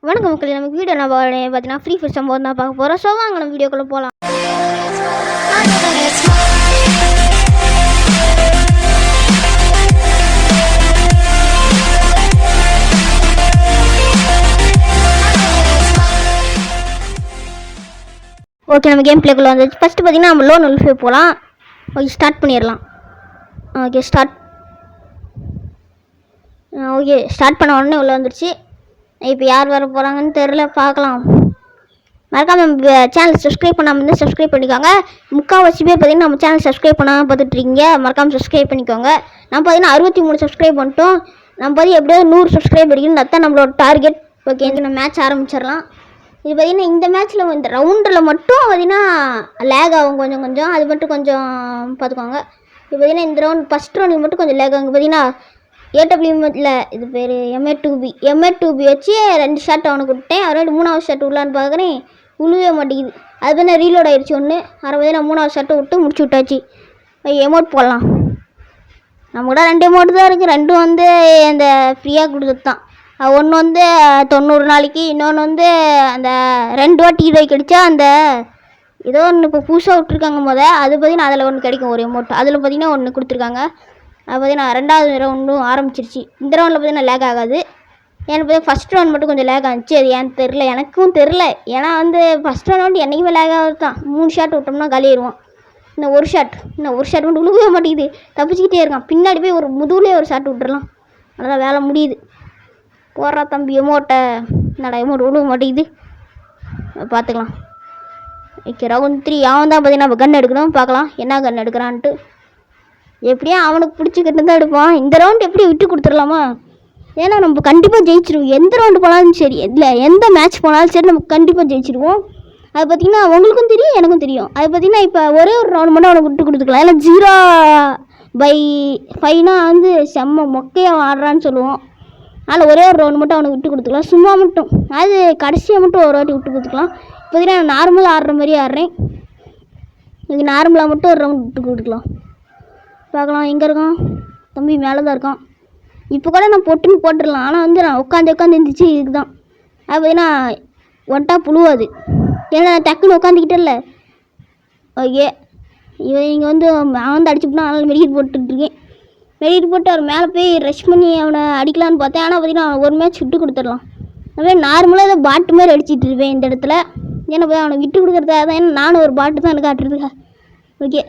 வணக்கம் மக்களே, நமக்கு வீடியோ நான் பார்த்தீங்கன்னா ஃப்ரீ ஃபயர் சம்பவம் தான் பார்க்க போகிறோம். ஸோ வாங்க நம்ம வீடியோக்குள்ளே போகலாம். ஓகே, நம்ம கேம் பிளேக்குள்ளே வந்துச்சு. ஃபஸ்ட்டு பார்த்தீங்கன்னா நம்ம லோன் உல்ஃபே போகலாம். ஓகே, ஸ்டார்ட் பண்ணிடலாம். ஓகே ஸ்டார்ட் பண்ண உடனே உள்ளே வந்துடுச்சு. இப்போ யார் வர போகிறாங்கன்னு தெரில, பார்க்கலாம். மறக்காம நம்ம சேனல் சப்ஸ்கிரைப் பண்ணாமல் இருந்தால் சப்ஸ்கிரைப் பண்ணிக்கோங்க. முக்கால்வாசி பேர் பார்த்தீங்கன்னா நம்ம சேனல் சப்ஸ்கிரைப் பண்ணாமல் பார்த்துட்ருக்கீங்க. மறக்காமல் சப்ஸ்கிரைப் பண்ணிக்கோங்க. நம்ம பார்த்தீங்கன்னா 63 சப்ஸ்கிரைப் பண்ணிட்டோம். நம்ம பார்த்து எப்படியாவது 100 சப்ஸ்கிரைப் அடிக்கணும், அதுதான் நம்மளோட டார்கெட். ஓகே, இந்த நம்ம மேட்ச் ஆரம்பிச்சிடலாம். இது பார்த்திங்கன்னா இந்த மேட்ச்சில் இந்த ரவுண்டில் மட்டும் பார்த்திங்கன்னா லேக் ஆகும் கொஞ்சம். அது மட்டும் கொஞ்சம் பார்த்துக்கோங்க. இப்போ பார்த்திங்கன்னா இந்த ரவுண்ட் ஃபஸ்ட் ரவுண்டுக்கு மட்டும் கொஞ்சம் லேக் ஆகும். பார்த்திங்கன்னா ஏடபிள்யூஎம்ல இது பேர் MA2B வச்சு 2 ஷாட் அவனுக்கு விட்டேன். அவரோட 3வது ஷாட் உள்ளான்னு பார்க்குறேன், உழுவே மாட்டேங்குது. அது வந்து ரீலோட் ஆகிடுச்சு ஒன்று. அரை நான் 3வது ஷாட்டை விட்டு முடிச்சு விட்டாச்சு. எமௌண்ட் போடலாம். நம்ம கூட 2 எமௌண்ட் தான் இருக்குது. 2 வந்து இந்த ஃப்ரீயாக கொடுத்தது தான். ஒன்று வந்து 90 நாளைக்கு, இன்னொன்று வந்து அந்த 2 வாட்டி ஹீரோய்க்கு அடித்தா அந்த ஏதோ ஒன்று இப்போ புதுசாக விட்ருக்காங்க அது பார்த்திங்கன்னா அதில் ஒன்று கிடைக்கும் ஒரு எமௌண்ட். அதில் பார்த்திங்கன்னா ஒன்று கொடுத்துருக்காங்க. அது பார்த்திங்கன்னா 2வது ரவுண்டும் ஆரம்பிச்சிருச்சு. இந்த ரவுண்டில் பார்த்திங்கன்னா லேக் ஆகாது. எனக்கு பார்த்தா ஃபஸ்ட் ரவுண்ட் மட்டும் கொஞ்சம் லேக் ஆச்சு. அது ஏன்னு தெரில, எனக்கும் தெரில. ஏன்னா வந்து ஃபஸ்ட் ரவுண்ட் வந்து என்றைக்குமே லேக் ஆகுது தான். 3 ஷாட் விட்டோம்னா காலியாயிருவோம். இன்னும் ஒரு ஷாட் மட்டும் விழுகவே மாட்டேங்குது. தப்பிச்சிக்கிட்டே இருக்கான். பின்னாடி போய் ஒரு முதுகுலேயே ஒரு ஷாட் விட்டுறலாம். அதனால் வேலை முடியுது. போடுறா தம்பி எமௌண்ட்டை. என்னடா எமௌண்ட் விழுக மாட்டேங்குது, பார்த்துக்கலாம். ஓகே, ரவுண்ட் 3 அவன் தான் பார்த்திங்கன்னா நம்ம கன் எடுக்கணும். பார்க்கலாம் என்ன கன் எடுக்கிறான்ட்டு. எப்படியா அவனுக்கு பிடிச்சிக்கிட்டு தான் எடுப்பான். இந்த ரவுண்ட் எப்படி விட்டு கொடுத்துடலாமா? ஏன்னா நம்ம கண்டிப்பாக ஜெயிச்சிடுவோம். எந்த ரவுண்டு போனாலும் சரி, இல்லை எந்த மேட்ச் போனாலும் சரி, நம்ம கண்டிப்பாக ஜெயிச்சிடுவோம். அது பார்த்திங்கன்னா உங்களுக்கும் தெரியும், எனக்கும் தெரியும். அது பார்த்திங்கன்னா இப்போ ஒரே ஒரு ரவுண்டு மட்டும் அவனுக்கு விட்டு கொடுத்துக்கலாம். ஏன்னா 0/5 வந்து செம்ம மொக்கையாக ஆடுறான்னு சொல்லுவோம். அதனால் ஒரே ஒரு ரவுண்டு மட்டும் அவனுக்கு விட்டு கொடுத்துக்கலாம். சும்மா மட்டும், அது கடைசியாக மட்டும் ஒரு வாட்டி விட்டு கொடுத்துக்கலாம். இப்போ பார்த்திங்கன்னா நான் நார்மலாக ஆடுற மாதிரி ஆடுறேன். இங்கே நார்மலாக மட்டும் ஒரு ரவுண்டு விட்டு கொடுத்துக்கலாம். பார்க்கலாம் எங்கே இருக்கான் தம்பி. மேலே தான் இருக்கான். இப்போ கூட நான் போட்டுடலாம். ஆனால் வந்து நான் உட்காந்து இருந்துச்சு. இதுக்கு தான் அது பார்த்தீங்கன்னா ஒட்டா புழுவாது. ஏன்னா நான் டக்குன்னு உட்காந்துக்கிட்டே. ஓகே, இங்கே வந்து அவன் வந்து அடிச்சுப்பிட்டா. அதனால் மெடிக்கெட் போட்டுட்ருக்கேன். மெடிக்கெட் போட்டு அவர் மேலே போய் ரஷ் பண்ணி அவனை அடிக்கலான்னு பார்த்தேன். ஆனால் பார்த்திங்கன்னா ஒரு மேட்ச் விட்டு கொடுத்துடலாம். அதுமாதிரி நார்மலாக ஏதோ பாட்டு மாதிரி அடிச்சிட்டு இருப்பேன் இந்த இடத்துல. ஏன்னா அவனை விட்டு கொடுக்குறதுக்காக தான். ஏன்னா நானும் ஒரு பாட்டு தான் எனக்கு காட்டுறதுக்கா. ஓகே,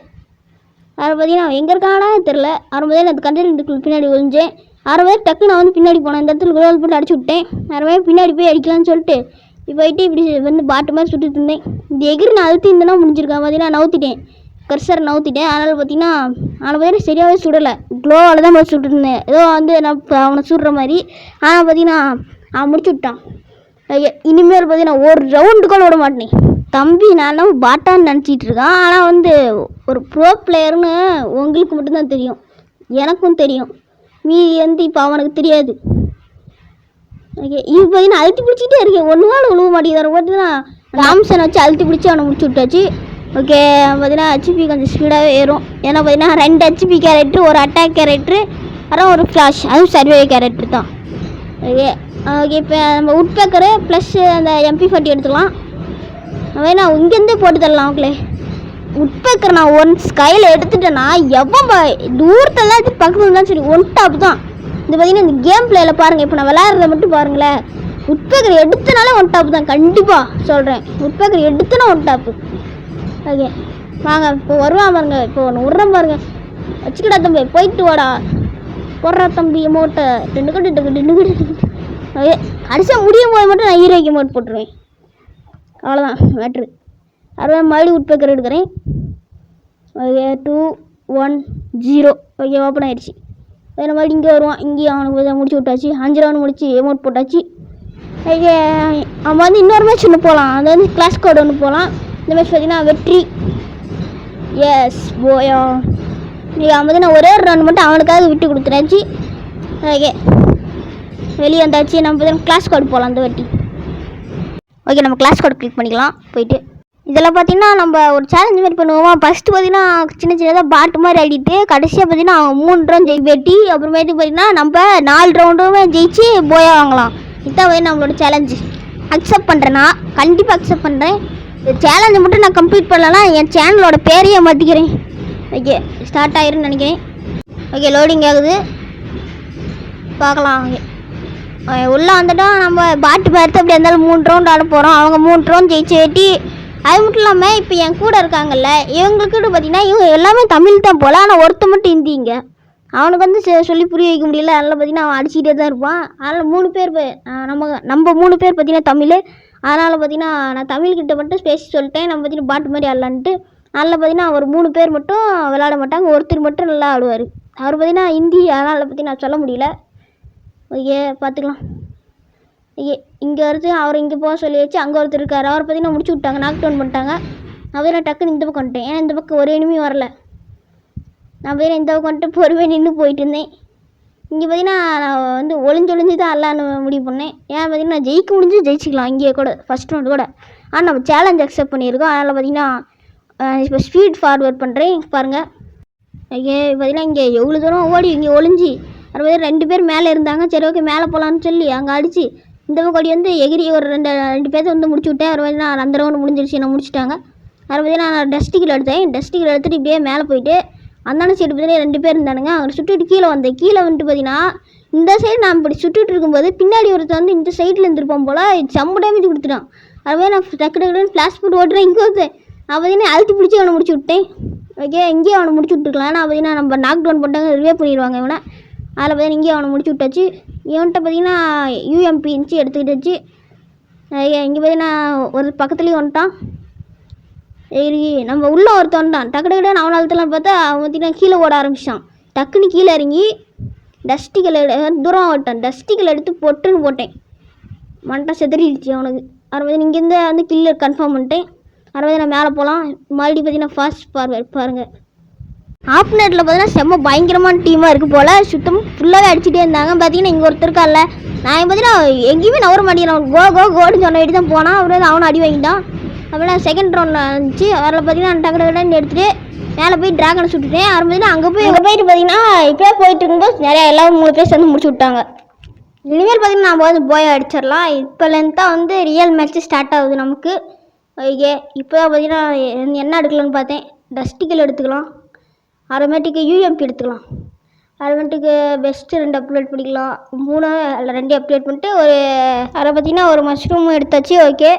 அதை பார்த்திங்கன்னா எங்கே இருக்கானா தெரில. அரை அந்த கண்டெய்னருக்கு பின்னாடி ஒழிஞ்சேன். அரை டக்கு நான் வந்து பின்னாடி போனேன். இந்த இடத்துல குளோல் போட்டு அடிச்சு விட்டேன். அரை பின்னாடி போய் அடிக்கலான்னு சொல்லிட்டு போயிட்டு இப்படி வந்து பாட்டு மாதிரி சுட்டுட்டு இருந்தேன். இந்த எகிரி நான் அழுத்தி இருந்தேன்னா முடிஞ்சிருக்கேன். பார்த்திங்கன்னா நவுத்திட்டேன், கர்சர் நவுத்திட்டேன். அதனால் பார்த்திங்கன்னா சரியாகவே சுடலை. க்ளோவால் தான் போய் சுட்டுட்டு இருந்தேன். ஏதோ வந்து நான் அவனை சுடுற மாதிரி. ஆனால் பார்த்திங்கன்னா அவன் முடிச்சு விட்டான். இனிமேல் பார்த்திங்கன்னா ஒரு ரவுண்டு கூட விட மாட்டேன் தம்பி. நான் பாட்டான்னு நினச்சிட்டு இருக்கான். ஆனால் வந்து ஒரு ப்ரோ பிளேயர்னு உங்களுக்கு மட்டும்தான் தெரியும், எனக்கும் தெரியும். மீதி வந்து இப்போ அவனுக்கு தெரியாது. ஓகே, இப்போ பார்த்தீங்கன்னா அழுத்தி பிடிச்சிட்டே இருக்கேன். ஒன்று நாள் விழுக மாட்டேங்குது. பார்த்தீங்கன்னா ராம்சன் வச்சு அழுத்தி பிடிச்சி அவனை முடிச்சு விட்டாச்சு. ஓகே, பார்த்தீங்கன்னா ஹெச்பி கொஞ்சம் ஸ்பீடாகவே ஏறும். ஏன்னா பார்த்தீங்கன்னா 2 ஹெச்பி கேரக்டரு, ஒரு அட்டாக் கேரக்டரு, அப்புறம் ஒரு ஃப்ளாஷ், அதுவும் சர்வே கேரக்டர் தான். ஓகே இப்போ நம்ம உட் பேக்கரு ப்ளஸ் அந்த MP40 எடுத்துக்கலாம். வேணா இங்கேருந்தே போட்டு தரலாம். ஓகே, உட்பேக்கர் நான் ஒன்ஸ் கையில் எடுத்துட்டேன்னா எவ்வளோ தூரத்தெல்லாம் இது பக்கத்தில் தான் சரி ஒன் டாப் தான். இது பார்த்திங்கன்னா இந்த கேம் பிளேயில் பாருங்கள். இப்போ நான் விளையாடுறத மட்டும் பாருங்களேன். உட்பேக்கர் எடுத்தனாலே ஒன் டாப் தான். கண்டிப்பாக சொல்கிறேன், உட்பேக்கர் எடுத்தனா ஒன் டாப்பு. ஓகே வாங்க, இப்போ வருவான் பாருங்க. இப்போ ஒன்று விட்றேன் பாருங்க. வச்சுக்கிட்டா தம்பி, போயிட்டு வாடா. போடுறா தம்பி எமௌண்ட்டை. 2 கட்டு. ஓகே, கடைசியாக முடியும் போது மட்டும் நான் ஹீரோய்க்கு எமௌண்ட் போட்டுருவேன். அவ்வளோதான் மேட்ரு. மறுபடியும் உட்பேக்கர் எடுக்கிறேன். ஓகே 2 1 0. ஓகே, ஓப்பன் ஆகிடுச்சு. வேறு மாதிரி இங்கே வருவான். இங்கேயும் அவனுக்கு முடிச்சு விட்டாச்சு. 5 ரவுண்டு முடிச்சு எமௌண்ட் போட்டாச்சு. ஓகே, அவன் வந்து இன்னொரு மேட்ச் ஒன்று போகலாம். அது வந்து கிளாஸ் கோட் ஒன்று போகலாம். இந்த மேட்ச் பார்த்திங்கன்னா வெற்றி. எஸ் போயா. அவன் வந்து நான் ஒரே ஒரு ரவுண்டு மட்டும் அவனுக்காக விட்டு கொடுத்துட்டாச்சு. ஓகே, வெளியே வந்தாச்சு. நம்ம பார்த்தீங்கன்னா கிளாஸ் கோட் போகலாம் அந்த வாட்டி. ஓகே, நம்ம கிளாஸ் கோட் கிளிக் பண்ணிக்கலாம். போயிட்டு இதெல்லாம் பார்த்திங்கன்னா நம்ம ஒரு சேலஞ்ச் மாதிரி பண்ணுவோம். ஃபஸ்ட்டு பார்த்திங்கன்னா சின்னதாக பாட்டு மாதிரி ஆடிட்டு கடைசியாக பார்த்திங்கன்னா 3 ரவுண்ட் வெட்டி அப்புறமேட்டு பார்த்திங்கன்னா நம்ம 4 ரவுண்டுமே ஜெயிச்சு போயா வாங்கலாம். இதுதான் வந்து நம்மளோட சேலஞ்சு. அக்செப்ட் பண்ணுறேன்னா கண்டிப்பாக அக்செப்ட் பண்ணுறேன். இந்த சேலஞ்சை மட்டும் நான் கம்ப்ளீட் பண்ணலன்னா என் சேனலோட பேரையே மாற்றிக்கிறேன். ஓகே ஸ்டார்ட் ஆயிருன்னு நினைக்கிறேன். ஓகே லோடிங் ஆகுது, பார்க்கலாம். உள்ளே வந்துட்டோம். நம்ம பாட்டு பார்த்து அப்படி இருந்தாலும் 3 ரவுண்ட் ஆட போகிறோம். அவங்க 3 ரவுண்ட் ஜெயிச்சு வெட்டி. அது மட்டும் இல்லாமல் இப்போ என் கூட இருக்காங்கல்ல இவங்களுக்கு பார்த்தீங்கன்னா இவங்க எல்லாமே தமிழ் தான் போல், ஆனால் ஒருத்த மட்டும் ஹிந்திங்க. அவனுக்கு வந்து சொல்லி புரிய வைக்க முடியல. அதனால் பார்த்தீங்கன்னா அவன் அடிச்சுக்கிட்டே தான் இருப்பான். அதனால் 3 பேர் நம்ம 3 பேர் பார்த்தீங்கன்னா தமிழ். அதனால் பார்த்தீங்கன்னா நான் தமிழ்கிட்ட மட்டும் பேசி சொல்லிட்டேன் நம்ம பார்த்தீங்கன்னா பாட்டு மாதிரி ஆடலான்ட்டு. அதில் பார்த்தீங்கன்னா ஒரு 3 பேர் மட்டும் விளையாட மாட்டாங்க, ஒருத்தர் மட்டும் நல்லா ஆடுவார். அவர் பார்த்தீங்கன்னா ஹிந்தி, அதனால் பார்த்தீங்கன்னா சொல்ல முடியல. ஓகே பார்த்துக்கலாம். ஓகே இங்கே வருது, அவர் இங்கே போக சொல்லி வச்சு அங்கே ஒருத்தர் இருக்கார். அவர் பார்த்தீங்கன்னா முடிச்சு விட்டாங்க, நாக் டவுன் பண்ணிட்டாங்க. நான் நான் டக்குன்னு இந்த பக்கம் வந்துட்டேன். ஏன்னா இந்த பக்கம் ஒரு எனிமி வரல. நான் இந்த பக்கம் வந்துட்டு பொறுமையாக நின்று போயிட்டு இருந்தேன். இங்கே பார்த்தீங்கன்னா நான் வந்து ஒளிஞ்சு தான் எல்லான்னு முடிவு பண்ணேன். ஏன் பார்த்தீங்கன்னா நான் ஜெயிச்சிக்கலாம் இங்கேயே கூட ஃபஸ்ட் ரவுண்டு கூட. ஆனால் நம்ம சேலஞ்ச் அக்செப்ட் பண்ணியிருக்கோம். அதனால் பார்த்தீங்கன்னா இப்போ ஸ்பீட் ஃபார்வர்ட் பண்ணுறேன் பாருங்கள். ஓகே பார்த்தீங்கன்னா இங்கே எவ்வளோ தூரம் ஓடி இங்கே ஒளிஞ்சி 2 பேர் மேலே இருந்தாங்க. சரி ஓகே மேலே போகலான்னு சொல்லி அங்கே அடித்து இந்த பக்கம் வந்து எகிரி ஒரு 2 பேர்த்த வந்து முடிச்சு விட்டேன். நான் அந்த ரவுண்டு முடிஞ்சிருச்சு, நான் முடிச்சுட்டாங்க. நான் டஸ்டிக்கில் எடுத்தேன். டஸ்டிக்கில் எடுத்துகிட்டு இப்படியே மேலே போயிட்டு அந்தான சைடு பார்த்தீங்கன்னா 2 பேர் இருந்தானுங்க. அவங்க சுட்டுட்டு கீழே வந்தேன். கீழே வந்துட்டு பார்த்தீங்கன்னா இந்த சைடு நான் இப்படி சுட்டுட்டு இருக்கும்போது பின்னாடி ஒருத்தர் வந்து இந்த சைடில் இருந்திருப்போம் போல் செம்ம டேமேஜ் கொடுத்துட்டான். நான் டக்குன்னு ஃப்ளாஷ் போட்டு ஓட்டுறேன். இங்கே வந்து நான் பார்த்தீங்கன்னா அழுத்தி பிடிச்சி அவனை முடிச்சு விட்டேன். ஓகே இங்கேயே அவனை முடிச்சு விட்டுருக்கலாம். நான் பார்த்தீங்கன்னா நம்ம நாக் டவுன் பண்ணிட்டாங்க, ரிவே பண்ணிடுவாங்க இவனை. அதில் பார்த்தீங்கன்னா இங்கேயே அவனை முடிச்சு விட்டாச்சு. இவன்கிட்ட பார்த்தீங்கன்னா UMP இருந்துச்சு, எடுத்துக்கிட்டாச்சு. இங்கே பார்த்தீங்கன்னா ஒரு பக்கத்துலேயும் வந்துட்டான். சரி நம்ம உள்ளே ஒருத்தன் வந்துட்டான். டக்கு அவனை அழுத்தலாம் பார்த்தா அவன் பார்த்தீங்கன்னா கீழே ஓட ஆரம்பிச்சான். டக்குன்னு கீழே இறங்கி டஸ்டிக்கல் தூரம் ஓட்டான். டஸ்டிக்கல் எடுத்து பொட்டுன்னு போட்டேன். மண்டை செதறிடுச்சு அவனுக்கு. அறுபது இங்கேருந்து வந்து கில்லர் கன்ஃபார்ம் பண்ணிட்டேன். 60 நான் மேலே போகலாம். மறுபடியும் பார்த்தீங்கன்னா ஃபாஸ்ட் ஃபார்வர்ட் பாருங்கள். ஆஃப் நெட்டில் பார்த்தீங்கன்னா செம்ம பயங்கரமான டீமாக இருக்குது போல். சுத்தமாக ஃபுல்லாகவே அடிச்சுட்டே இருந்தாங்க. பார்த்தீங்கன்னா இங்கே ஒருத்தர் இருக்கான்ல, நான் பார்த்தீங்கன்னா எங்கேயுமே நவர மாட்டேங்கிறான். கோன்னு சொன்ன வேண்டி தான் போனான். அப்புறம் அவனை அடி வாங்கிட்டான். அப்படின்னா செகண்ட் ரவுண்டில் இருந்துச்சு. அதில் பார்த்தீங்கன்னா டக்குன்னு எடுத்துகிட்டு மேலே போய் ட்ராகனை சுட்டுட்டேன். பார்த்தீங்கன்னா அங்கே போயிட்டு பார்த்தீங்கன்னா இப்போயே போயிட்டு இருக்கும்போது நிறையா எல்லோரும் 3 பேர் சேர்ந்து முடிச்சு விட்டாங்க. இனிமேல் பார்த்தீங்கன்னா நம்ம வந்து போய் அடிச்சிடலாம். இப்போலேருந்து தான் வந்து ரியல் மேட்ச்சு ஸ்டார்ட் ஆகுது நமக்கு. ஓகே இப்போ தான் பார்த்தீங்கன்னா என்ன எடுக்கலான்னு பார்த்தேன். டஸ்டிக்கல் எடுத்துக்கலாம், அப்புறமேட்டுக்கு UMP எடுத்துக்கலாம், அப்புறமேட்டுக்கு பெஸ்ட்டு 2 அப்டேட் பண்ணிக்கலாம். 3 இல்லை 2 அப்டேட் பண்ணிட்டு அதை பார்த்தீங்கன்னா ஒரு மஷ்ரூமும் எடுத்தாச்சு. ஓகே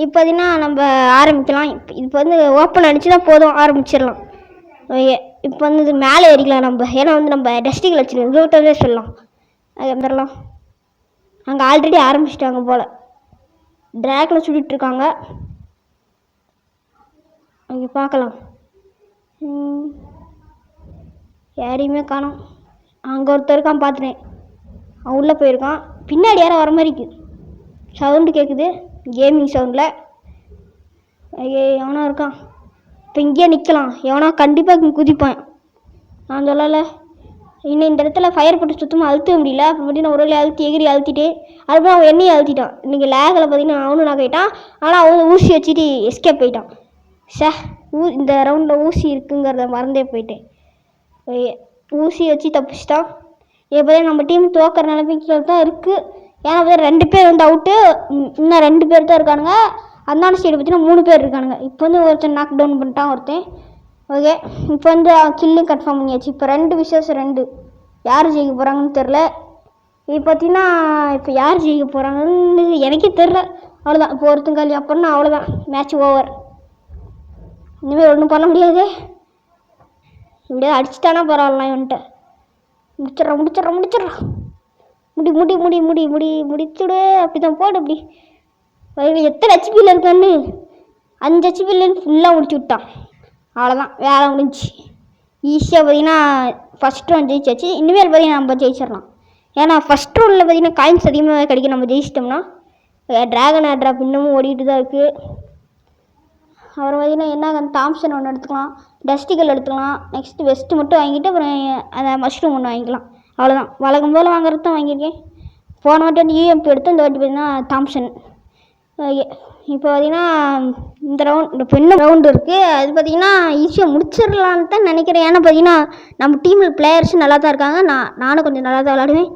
இப்போ பார்த்தீங்கன்னா நம்ம ஆரம்பிக்கலாம். இப்போ வந்து ஓப்பன் அடிச்சுன்னா போதும், ஆரம்பிச்சிடலாம். ஓகே இப்போ வந்து இது மேலே ஏறிக்கலாம் நம்ம. ஏன்னா வந்து நம்ம டஸ்டிக்கல் வச்சுருக்கோம், ரூட்டே சொல்லலாம். அது வந்துடலாம். அங்கே ஆல்ரெடி ஆரம்பிச்சிட்டாங்க போல், ட்ராகில் சுட்டுட்ருக்காங்க. அங்கே பார்க்கலாம். யாரையுமே காணோம். அங்கே ஒருத்தர் இருக்கான் பார்த்துட்டேன். அவன் உள்ளே போயிருக்கான். பின்னாடி யாரும் வர மாதிரி இருக்குது, சவுண்டு கேட்குது, கேமிங் சவுண்டில். எவனோ இருக்கான். இப்போ இங்கேயே நிற்கலாம். எவனோ கண்டிப்பாக இங்கே குதிப்பான். நான் சொல்லலை. இன்னும் இந்த இடத்துல ஃபயர் போட்டு சுத்தமாக அழுத்த முடியல. அப்போ பார்த்தீங்கன்னா ஒரு வழியை எகிரி அழுத்திட்டு அதுக்கப்புறம் அவன் எண்ணெயை அழுத்திட்டான். இன்றைக்கி லேகில் பார்த்தீங்கன்னா அவனும் நான் போயிட்டான். ஆனால் அவன் ஊசி வச்சுட்டு எஸ்கேப் போயிட்டான். இந்த ரவுண்டில் ஊசி இருக்குங்கிறத மறந்தே போயிட்டேன். ஊசி வச்சு தப்பிச்சிட்டான். இப்போ நம்ம டீம் தோக்கிற நிலைமைக்கு தான் இருக்குது. ஏன்னா 2 பேர் வந்து அவுட்டு, இன்னும் 2 பேர் தான் இருக்கானுங்க. அந்தான சைடு பார்த்தீங்கன்னா 3 பேர் இருக்கானுங்க. இப்போ வந்து ஒருத்தன் நாக் டவுன் பண்ணிட்டான் ஒருத்தன். ஓகே இப்போ வந்து கில்லும் கன்ஃபார்ம் பண்ணியாச்சு. இப்போ 2 vs 2 யார் ஜெயிக்க போகிறாங்கன்னு தெரில. இப்போ பார்த்தீங்கன்னா இப்போ யார் ஜெயிக்க போகிறாங்கன்னு எனக்கே தெரில. அவ்வளோதான். இப்போ ஒருத்தன் காலி அப்படின்னா அவ்வளோதான், மேட்ச் ஓவர். இனிமேல் ஒன்றும் பண்ண முடியாது. இப்படியே அடிச்சுட்டானா பரவாயில்ல. இவன்ட்ட முடிச்சிட்றான். முடிச்சுடு. அப்படி தான் போடு. அப்படி எத்தனை ஹெச்பியில் இருக்கான்னு 5 ஹெச்பியில் ஃபுல்லாக முடிச்சு விட்டான். அவ்வளோதான், வேலை முடிஞ்சு. ஈஸியாக பார்த்தீங்கன்னா ஃபஸ்ட் ரவுண்ட் ஜெயிச்சாச்சு. இனிமேல் பார்த்தீங்கன்னா நம்ம ஜெயிச்சிடலாம். ஏன்னா ஃபஸ்ட் ரவுண்டில் பார்த்தீங்கன்னா காயின்ஸ் அதிகமாக கிடைக்கும். நம்ம ஜெயிச்சிட்டோம்னா ட்ராகன் ஏர் ட்ராப் இன்னமும் ஓடிட்டு தான் இருக்குது. அப்புறம் பார்த்தீங்கன்னா என்ன தாம்சன் ஒன்று எடுத்துக்கலாம், டஸ்டிக்கல் எடுத்துக்கலாம். நெக்ஸ்ட்டு வெஸ்ட்டு மட்டும் வாங்கிட்டு அப்புறம் அந்த மஷ்ரூம் ஒன்று வாங்கிக்கலாம். அவ்வளோதான். வழக்கம் போல் வாங்குறது தான் வாங்கியிருக்கேன். போன வாட்டி வந்து UMP எடுத்து இந்த வாட்டி பார்த்தீங்கன்னா தாம்சன். ஓகே இப்போ பார்த்தீங்கன்னா இந்த இன்னும் ரவுண்டு இருக்குது. அது பார்த்தீங்கன்னா ஈஸியாக முடிச்சிடலான்னு தான் நினைக்கிறேன். ஏன்னா பார்த்தீங்கன்னா நம்ம டீமில் பிளேயர்ஸும் நல்லா தான் இருக்காங்க. நானும் கொஞ்சம் நல்லா தான் விளாடுவேன்.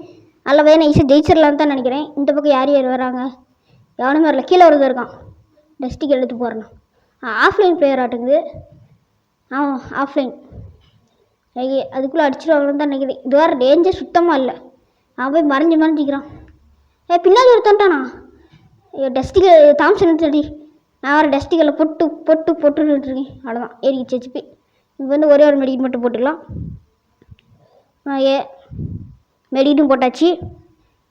நல்லா பார்த்தீங்கன்னா ஈஸியாக ஜெயிச்சிடலான்னு தான் நினைக்கிறேன். இந்த பக்கம் யார் வராங்க, எவனுமே வரல. கீழே ஒருத்தர் இருக்கான். டஸ்டிக் எடுத்து போகிறேன். ஆஃப்லைன் பிளேயர் ஆட்டுங்குது. ஆஃப்லைன். அதுக்குள்ளே அடிச்சிடுவாங்கன்னு தான் நினைக்கிறேன். இது வேறு டேஞ்சர் சுத்தமாக இல்லை. அவன் போய் மறைஞ்சிக்கிறான். பின்னாடி ஒருத்தான்ட்டானா. டஸ்டிக்கு தாம்சன் எடுத்துடி. நான் வேறு டஸ்டிக்கில் போட்டுருக்கேன். அவ்வளோதான் ஏறிக்கிச்சு ஹெச்பி. இப்போ வந்து ஒரே ஒரு மெடிக்கெட் மட்டும் போட்டுக்கலாம். மெடிக்கெட்டும் போட்டாச்சு.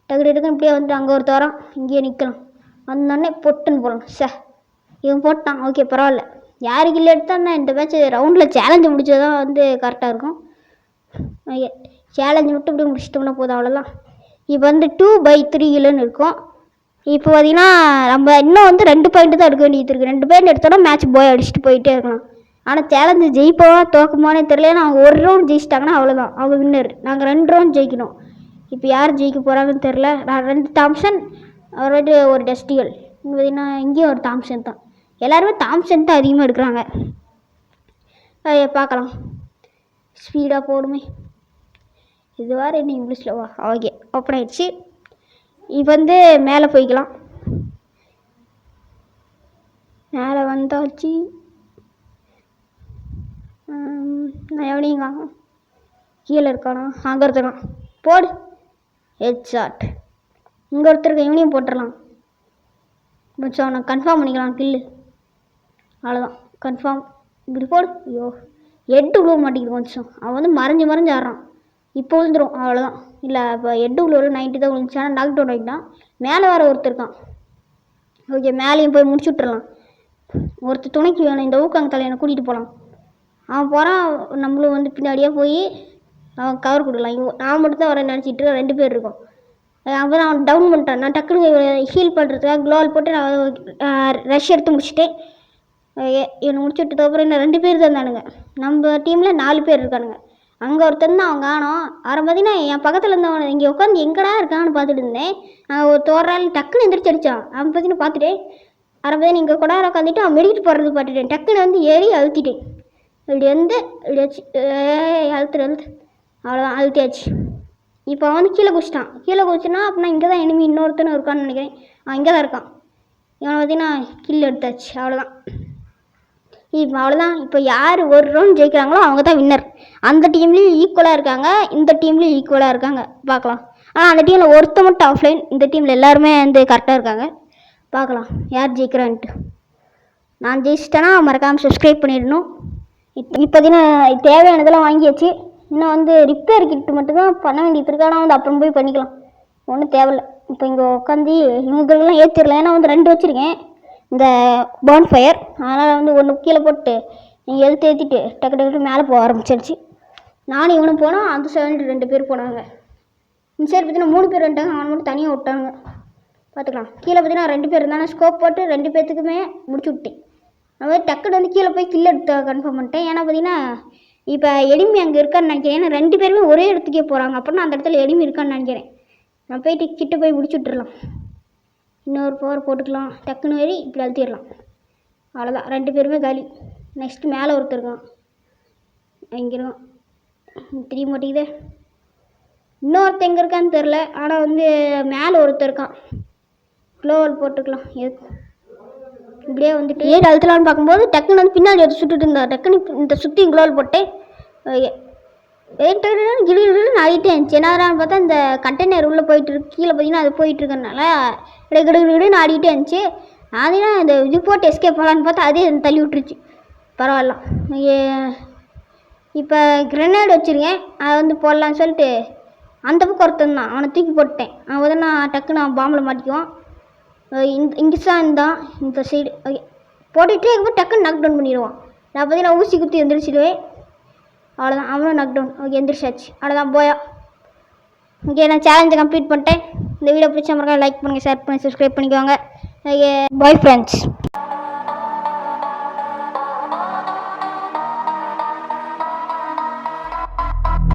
டக்குன்னு இப்படியே வந்து அங்கே ஒருத்த வரான். இங்கேயே நிற்கலாம். வந்தோடனே பொட்டுன்னு போகலாம். இவன் போட்டான். ஓகே பரவாயில்ல. யாருக்கு இல்லை எடுத்தான்னா இந்த மேட்ச் ரவுண்டில் சேலஞ்சு முடிச்சதான் வந்து கரெக்டாக இருக்கும். சேலஞ்சு மட்டும் இப்படி முடிச்சிட்டோம்னா போதும், அவ்வளோதான். இப்போ வந்து 2/3 இருக்கும். இப்போ பார்த்தீங்கன்னா நம்ம இன்னும் வந்து 2 பாயிண்ட் தான் எடுக்க வேண்டியது இருக்குது. 2 பாயிண்ட் எடுத்தோன்னா மேட்ச் போய் அடிச்சுட்டு போயிட்டே இருக்கலாம். ஆனால் சேலஞ்சு ஜெயிப்போமா தோக்குமானே தெரியல. ஏன்னா அவங்க ஒரு ரவுண்ட் ஜெயிச்சிட்டாங்கன்னா அவ்வளோதான், அவங்க வின்னர். நாங்கள் 2 ரவுண்ட் ஜெயிக்கணும். இப்போ யார் ஜெயிக்க போகிறாங்கன்னு தெரில. நான் 2 தாம்சன், அவர்கிட்ட ஒரு டஸ்டிகல். இங்கே பார்த்தீங்கன்னா இங்கேயும் ஒரு தாம்சன் தான். எல்லாருமே தாம்சன் தான் அதிகமாக எடுக்கிறாங்க. பார்க்கலாம். ஸ்பீடாக போடுமே. இது வேறு என்ன இங்கிலீஷில் வா. ஓகே ஓப்பன் ஆகிடுச்சு. இப்போ வந்து மேலே போய்க்கலாம். மேலே வந்தாச்சு. நான் எவனையும் காணும். கீழே இருக்கானா? அங்கே ஒருத்தருக்கான். போடு. Head shot. இங்கே ஒருத்தருக்கு இவனையும் போட்டுடலாம். கொஞ்சம் அவனை கன்ஃபார்ம் பண்ணிக்கலாம். கில்லு அவ்வளோதான். கன்ஃபார்ம். இப்படி போடு. ஐயோ ஹெட்டு விழுவ மாட்டேங்குது. கொஞ்சம் அவன் வந்து மறைஞ்சு ஆடுறான். இப்போ விழுந்துடும், அவ்வளோதான். இல்லை இப்போ ஹெட்டு விழுவ 90 தான் விழுந்துச்சு. ஆனால் நாக் டவுன் ஆகிட்டான். மேலே வேறு ஒருத்தர் இருக்கான். ஓகே மேலேயும் போய் முடிச்சு விட்றலாம். ஒருத்தர் துணைக்கு வேணும். இந்த ஊக்காங்க தலையனை கூட்டிகிட்டு போகலாம். அவன் போகிறான். நம்மளும் வந்து பின்னாடியே போய் அவன் கவர் கொடுக்கலாம். நான் மட்டும் தான் வரேன் நினச்சிட்டு 2 பேர் இருக்கோம். அப்புறம் அவன் டவுன் பண்ணிட்டான். நான் டக்குனு ஹீல் பண்ணுறதுக்காக க்ளோவல் போட்டு நான் ரஷ் எடுத்து முடிச்சுட்டேன். என்னை முடிச்சு விட்டதுக்கப்புறம் இன்னும் 2 பேர் தான் இருந்தானுங்க. நம்ம டீமில் 4 பேர் இருக்கானுங்க. அங்கே ஒருத்தன் தான் அவன் காணோம். அவரை பார்த்தீங்கன்னா என் பக்கத்தில் இருந்தவன் இங்கே உட்காந்து எங்கடா இருக்கான்னு பார்த்துட்டு இருந்தேன். ஒரு தோறால் டக்குன்னு எந்திரிச்சு அடித்தான். அவன் பார்த்தீங்கன்னா பார்த்துட்டேன். அவரை பார்த்தீங்கன்னா இங்கே கொடார உட்காந்துட்டு அவன் மெடிக்கிட்டு போடுறது பார்த்துட்டேன். டக்குன்னு வந்து ஏறி அழுத்திட்டேன். இப்படி வந்து இப்படி வச்சு அழுத்து அவ்வளோதான், அழுத்தியாச்சு. இப்போ அவன் வந்து கீழே குதிச்சிட்டான். கீழே குதிச்சுன்னா அப்படின்னா இங்கே தான் எனிமி இன்னொருத்தனும் இருக்கான்னு நினைக்கிறேன். அவன் இங்கே தான் இருக்கான். இவனை பார்த்தீங்கன்னா கில் எடுத்தாச்சு. அவ்வளோதான். இப்போ அவ்வளோதான். இப்போ யார் ஒரு ரவுண்ட் ஜெயிக்கிறாங்களோ அவங்க தான் வின்னர். அந்த டீம்லேயும் ஈக்குவலாக இருக்காங்க, இந்த டீம்லேயும் ஈக்குவலாக இருக்காங்க. பார்க்கலாம். ஆனால் அந்த டீமில் ஒருத்த மட்டும் ஆஃப்லைன். இந்த டீமில் எல்லாருமே வந்து கரெக்டாக இருக்காங்க. பார்க்கலாம் யார் ஜெயிக்கிறான்ட்டு. நான் ஜெயிச்சிட்டேன்னா மறக்காமல் சப்ஸ்கிரைப் பண்ணிடணும். இப்போ பார்த்தீங்கன்னா தேவையானதெல்லாம் வாங்கியாச்சு. இன்னும் வந்து ரிப்பேர் கிட்டு மட்டும்தான் பண்ண வேண்டியது இருக்கு. ஆனால் வந்து அப்புறம் போய் பண்ணிக்கலாம், ஒன்றும் தேவையில்லை. இப்போ இங்கே உட்காந்து இவங்களுக்கெல்லாம் ஏற்றிடலாம். ஏன்னா வந்து 2 வச்சுருக்கேன் இந்த பான்ஃபயர். அதனால் வந்து ஒன்று கீழே போட்டு நீங்கள் ஏற்றிட்டு டக்கு மேலே போக ஆரம்பிச்சிருச்சு. நானும் இவனும் போனோம். அந்த சைடு 2 பேர் போனாங்க. இந்த சைடு பார்த்தீங்கன்னா 3 பேர் வந்துட்டாங்க. அவனை மட்டும் தனியாக விட்டாங்க. பார்த்துக்கலாம். கீழே பார்த்தீங்கன்னா 2 பேர் இருந்தாங்க. ஸ்கோப் போட்டு 2 பேர்த்துக்குமே முடிச்சு விட்டேன். அது மாதிரி டக்குன்னு வந்து கீழே போய் கில் எடுத்து கன்ஃபார்ம் பண்ணிட்டேன். ஏன்னா பார்த்தீங்கன்னா இப்போ எனிமி அங்கே இருக்கான்னு நினைக்கிறேன். ஏன்னா 2 பேருமே ஒரே இடத்துக்கே போகிறாங்க. அப்படின்னா அந்த இடத்துல எனிமி இருக்கான்னு நினைக்கிறேன். நான் போயிட்டு கிட்ட போய் முடிச்சு விட்டுடலாம். இன்னொரு பவர் போட்டுக்கலாம். டக்குன்னு ஏறி இப்படி அழுத்திடலாம். அவ்வளோதான். 2 பேருமே காலி. நெக்ஸ்ட்டு மேலே ஒருத்தர் இருக்கான். இங்கே இருக்கான். தெரிய மாட்டேங்குதே. இன்னொருத்தர் எங்கே இருக்கான்னு தெரில. ஆனால் வந்து மேலே ஒருத்தர் இருக்கான். க்ளோவல் போட்டுக்கலாம். இப்படியே வந்துட்டு ஏறி அழுத்தலான்னு பார்க்கும்போது டக்குன்னு வந்து பின்னாடி வந்து சுட்டுட்டு இருந்தா. டக்குன்னு இந்த சுற்றி க்ளோவல் போட்டேன். கிடுன்னு ஆகிட்டே இருந்துச்சு. என்னடான்னு பார்த்தா இந்த கண்டெய்னர் உள்ளே போயிட்டு இருக்கு. கீழே பார்த்தீங்கன்னா அது போயிட்டு இருக்கனால கிடுன்னு ஆடிக்கிட்டே இருந்துச்சு. அதேனா இந்த இது போட்டு எஸ்கேப் பண்ணலான்னு பார்த்தா அதே தள்ளி விட்டுருச்சு. பரவாயில்ல. இப்போ கிரெனேட் வச்சுருக்கேன். அதை வந்து போடலான்னு சொல்லிட்டு அந்த பக்கம் ஒருத்தன் தான், அவனை தூக்கி போட்டேன். அவன் வந்து நான் டக்குன்னு அவன் பாம்பில் மாட்டிக்குவான். இங்கே தான் இருந்தான் இந்த சைடு. ஓகே போட்டுகிட்டே இருக்கும்போது டக்குன்னு நாக் டவுன் பண்ணிடுவான். நான் பார்த்தீங்கன்னா ஊசி குத்தி எந்திரிச்சிடுவேன். அவ்வளோதான். அவனும் நாக் டவுன். ஓகே எந்திரிச்சாச்சு. அவ்வளோதான் போயா. ஓகே நான் சேலஞ்சை கம்ப்ளீட் பண்ணிட்டேன். இந்த வீடியோ பிடிச்ச மறக்காம லைக் பண்ணுங்கள், ஷேர் பண்ணி சப்ஸ்கிரைப் பண்ணிக்கோங்க. Okay bye friends.